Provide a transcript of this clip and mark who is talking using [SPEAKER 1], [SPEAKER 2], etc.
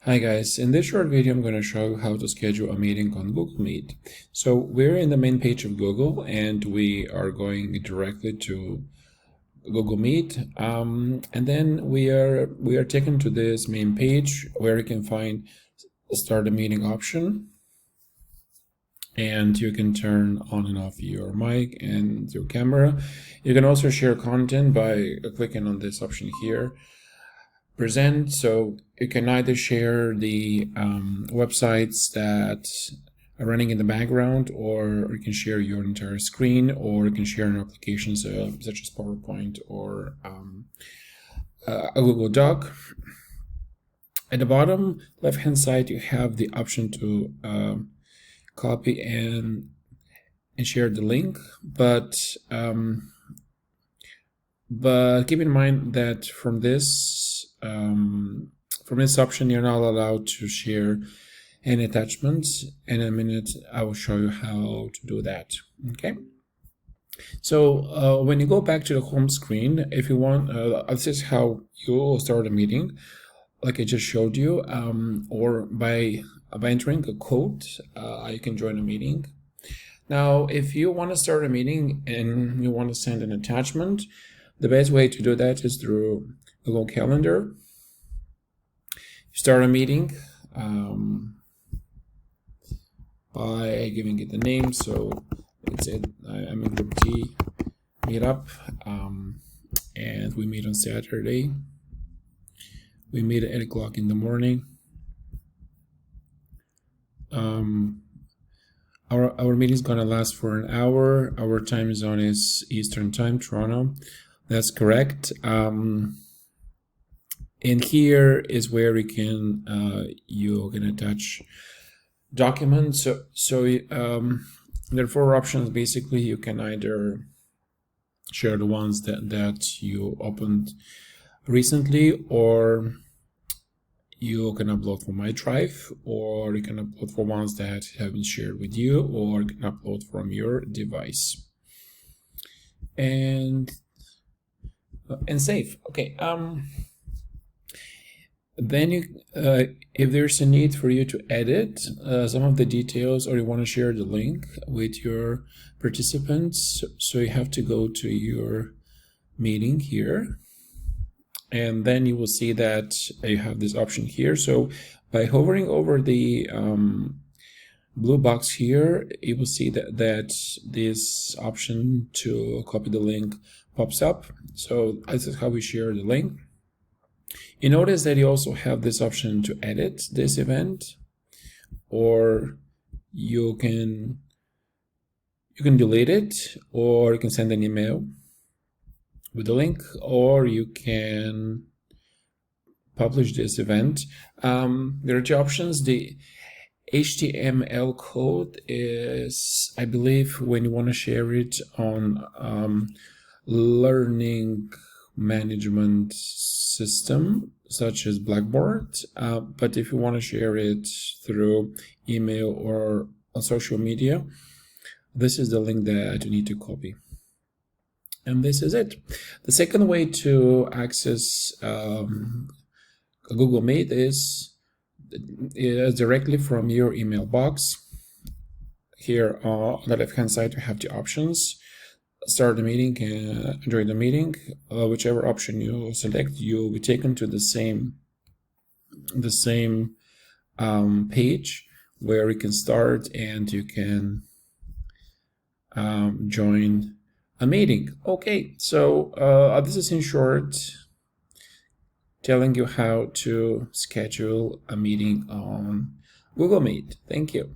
[SPEAKER 1] Hi guys, in this short video I'm going to show you how to schedule a meeting on Google Meet. So we're in the main page of Google and we are going directly to Google Meet, and then we are taken to this main page where you can find the start a meeting option, and you can turn on and off your mic and your camera. You can also share content by clicking on this option here, present. So you can either share the websites that are running in the background, or you can share your entire screen, or you can share an application such as PowerPoint or a Google Doc. At the bottom left hand side you have the option to copy and share the link, but keep in mind that from this option you're not allowed to share any attachments. In a minute I will show you how to do that. Okay, so when you go back to the home screen, if you want, this is how you will start a meeting, like I just showed you, or by entering a code you can join a meeting. Now if you want to start a meeting and you want to send an attachment, the best way to do that is through Google Calendar. You start a meeting by giving it a name. So let's say I'm in Group T meetup, and we meet on Saturday. We meet at 8 o'clock in the morning. Our meeting is gonna last for an hour. Our time zone is Eastern Time, Toronto. That's correct. And here is where you can attach documents. So there are four options. Basically, you can either share the ones that you opened recently, or you can upload from iDrive, or you can upload for ones that have been shared with you, or you can upload from your device and save. Okay. Then you, if there's a need for you to edit some of the details, or you want to share the link with your participants, so you have to go to your meeting here, and then you will see that you have this option here. So by hovering over the blue box here, you will see that this option to copy the link pops up. So this is how we share the link. You notice that you also have this option to edit this event, or you can delete it, or you can send an email with the link, or you can publish this event. There are two options. The HTML code is, I believe, when you want to share it on learning management system such as Blackboard, but if you want to share it through email or on social media, this is the link that you need to copy. And this is it. The second way to access Google Meet is directly from your email box. Here on the left hand side you have the options: start the meeting and join the meeting. Whichever option you select, you'll be taken to the same page where you can start and you can join a meeting. Okay, so this is in short telling you how to schedule a meeting on Google Meet. Thank you.